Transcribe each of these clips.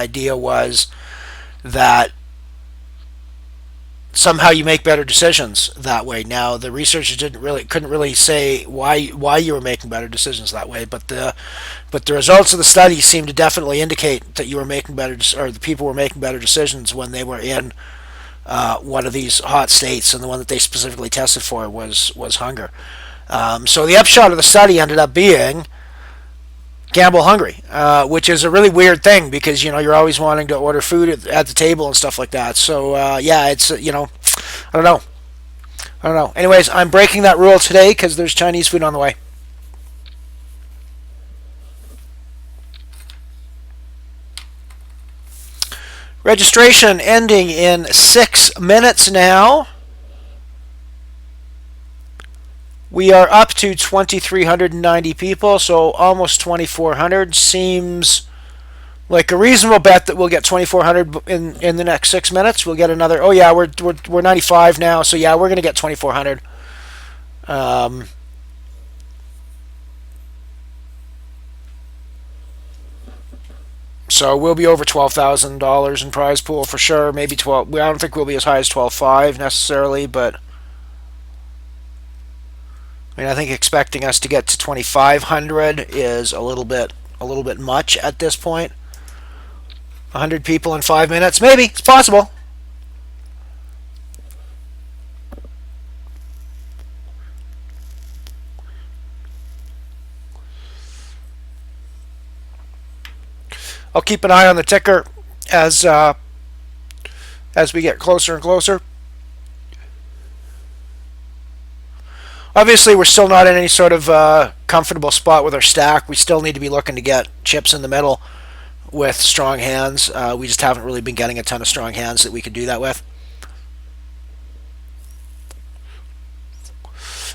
idea was that somehow you make better decisions that way. Now the researchers couldn't really say why you were making better decisions that way, but the results of the study seem to definitely indicate that you were making better, or the people were making better decisions when they were in one of these hot states, and the one that they specifically tested for was hunger. So the upshot of the study ended up being gamble hungry, which is a really weird thing because you're always wanting to order food at the table and stuff like that. So yeah, it's I don't know, I don't know. Anyways, I'm breaking that rule today because there's Chinese food on the way. Registration ending in 6 minutes now. We are up to 2,390 people, so almost 2,400. Seems like a reasonable bet that we'll get 2,400 in the next 6 minutes. We'll get another. Oh yeah, we're 95 now, so yeah, we're gonna get 2,400. Um, so we'll be over $12,000 in prize pool for sure. Maybe 12. I don't think we'll be as high as 12.5 necessarily, but I mean, I think expecting us to get to 2,500 is a little bit much at this point. 100 people in 5 minutes, maybe it's possible. I'll keep an eye on the ticker as as we get closer and closer. Obviously, we're still not in any sort of comfortable spot with our stack. We still need to be looking to get chips in the middle with strong hands. We just haven't really been getting a ton of strong hands that we could do that with.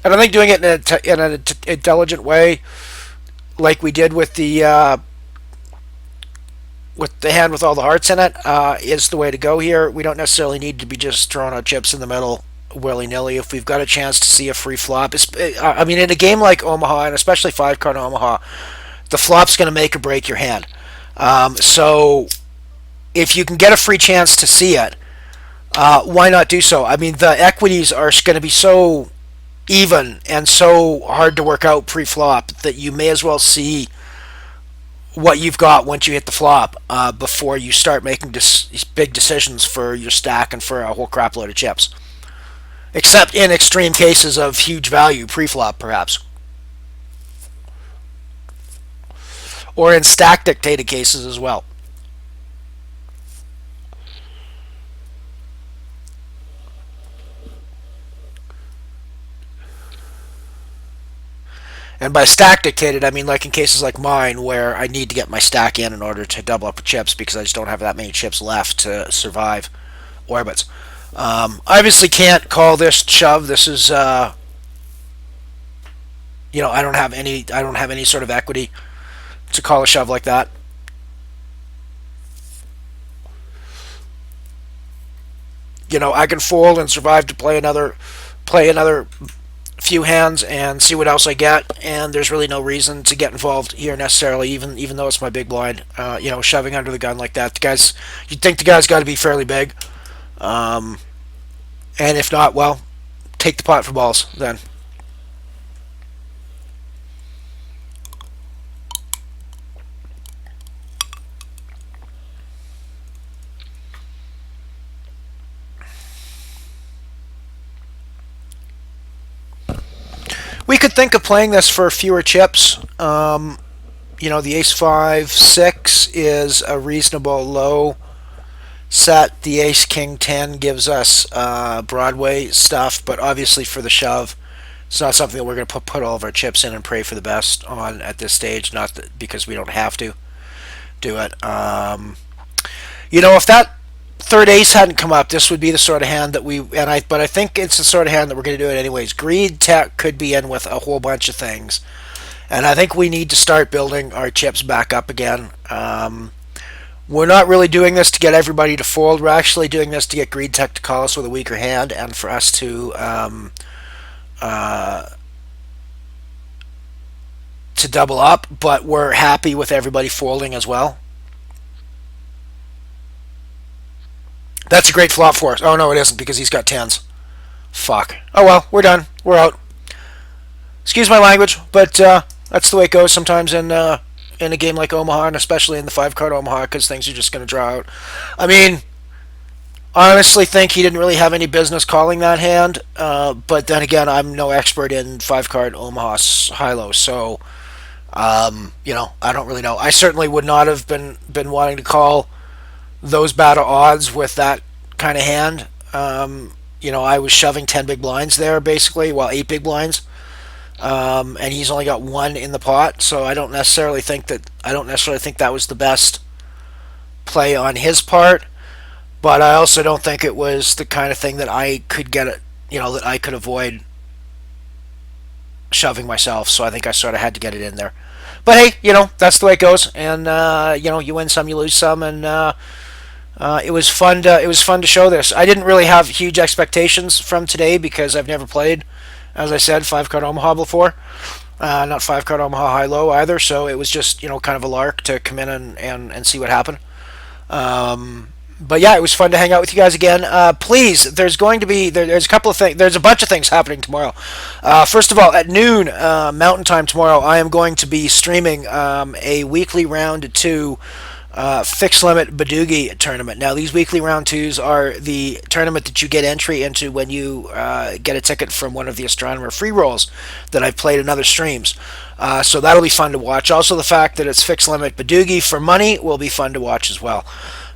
And I think doing it in an intelligent way, like we did with the hand with all the hearts in it, is the way to go here. We don't necessarily need to be just throwing our chips in the middle willy nilly. If we've got a chance to see a free flop, I mean, in a game like Omaha, and especially 5 card Omaha, the flop's going to make or break your hand. So if you can get a free chance to see it, why not do so? I mean, the equities are going to be so even and so hard to work out pre-flop that you may as well see what you've got once you hit the flop, before you start making big decisions for your stack and for a whole crap load of chips. Except in extreme cases of huge value pre-flop, perhaps. Or in stack dictated cases as well. And by stack dictated, I mean like in cases like mine where I need to get my stack in order to double up with chips because I just don't have that many chips left to survive orbits. I obviously can't call this shove. This is, I don't have any sort of equity to call a shove like that. I can fold and survive to play another few hands and see what else I get. And there's really no reason to get involved here necessarily, even though it's my big blind. Shoving under the gun like that, you'd think the guy's got to be fairly big. Um, and if not, well, take the pot for balls then. We could think of playing this for fewer chips. The ace 5 6 is a reasonable low set. The ace king 10 gives us Broadway stuff, but obviously for the shove, it's not something that we're going to put all of our chips in and pray for the best on at this stage. Not that, because we don't have to do it. If that third ace hadn't come up, this would be the sort of hand that but I think it's the sort of hand that we're going to do it anyways. Greed tech could be in with a whole bunch of things, and I think we need to start building our chips back up again. We're not really doing this to get everybody to fold. We're actually doing this to get Greed Tech to call us with a weaker hand, and for us uh, to double up. But we're happy with everybody folding as well. That's a great flop for us. Oh no, it isn't because he's got tens. Fuck. Oh well, we're done. We're out. Excuse my language, but that's the way it goes sometimes in a game like Omaha, and especially in the 5 card Omaha, because things are just going to draw out. I mean, I honestly think he didn't really have any business calling that hand, but then again, I'm no expert in 5 card Omaha high-low, so I don't really know. I certainly would not have been wanting to call those bad odds with that kind of hand. I was shoving 10 big blinds there basically, well, 8 big blinds, and he's only got one in the pot. So I don't necessarily think that was the best play on his part. But I also don't think it was the kind of thing that I could get it, that I could avoid shoving myself. So I think I sort of had to get it in there. But hey, that's the way it goes, and you win some, you lose some, and it was fun to show this. I didn't really have huge expectations from today because I've never played, as I said, 5 card Omaha before. Not 5 card Omaha high low either, so it was just kind of a lark to come in and see what happened. But yeah, it was fun to hang out with you guys again. Please, there's a couple of things. There's a bunch of things happening tomorrow. First of all, at noon Mountain Time tomorrow, I am going to be streaming a weekly round 2 fixed limit Badoogie tournament. Now, these weekly round 2s are the tournament that you get entry into when you get a ticket from one of the Astronomer free rolls that I've played in other streams. So that'll be fun to watch. Also, the fact that it's fixed limit Badoogie for money will be fun to watch as well.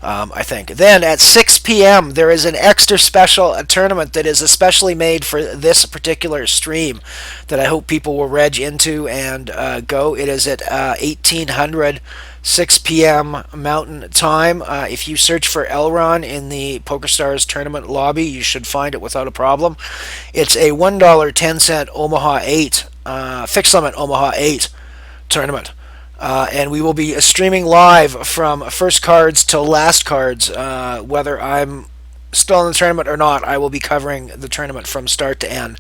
I think. Then at 6 p.m. there is an extra special tournament that is especially made for this particular stream that I hope people will reg into and go. It is at 1800 6 p.m. Mountain Time. If you search for Elron in the PokerStars tournament lobby, you should find it without a problem. It's a $1.10 Omaha 8 fixed limit Omaha 8 tournament. And we will be streaming live from first cards till last cards. Whether I'm still in the tournament or not, I will be covering the tournament from start to end.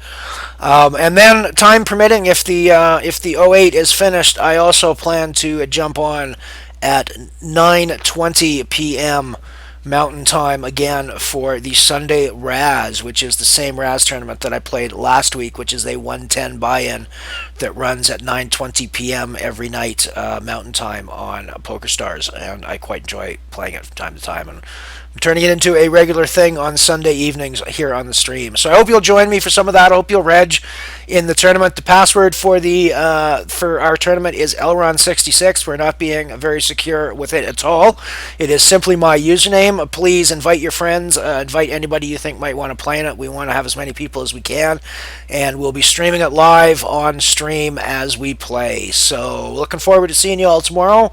And then, time permitting, if the 08 is finished, I also plan to jump on at 9:20 p.m. Mountain Time again for the Sunday Raz, which is the same Raz tournament that I played last week, which is a 110 buy-in that runs at 9:20 p.m. every night Mountain Time on PokerStars, and I quite enjoy playing it from time to time, and I'm turning it into a regular thing on Sunday evenings here on the stream. So I hope you'll join me for some of that. I hope you'll reg in the tournament. The password for our tournament is Elron66. We're not being very secure with it at all. It is simply my username. Please invite your friends. Invite anybody you think might want to play in it. We want to have as many people as we can, and we'll be streaming it live on stream as we play. So looking forward to seeing you all tomorrow.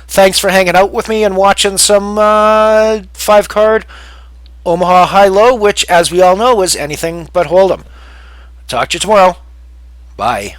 Thanks for hanging out with me and watching some 5 card Omaha high low, which, as we all know, is anything but HoldEm. Talk to you tomorrow. Bye.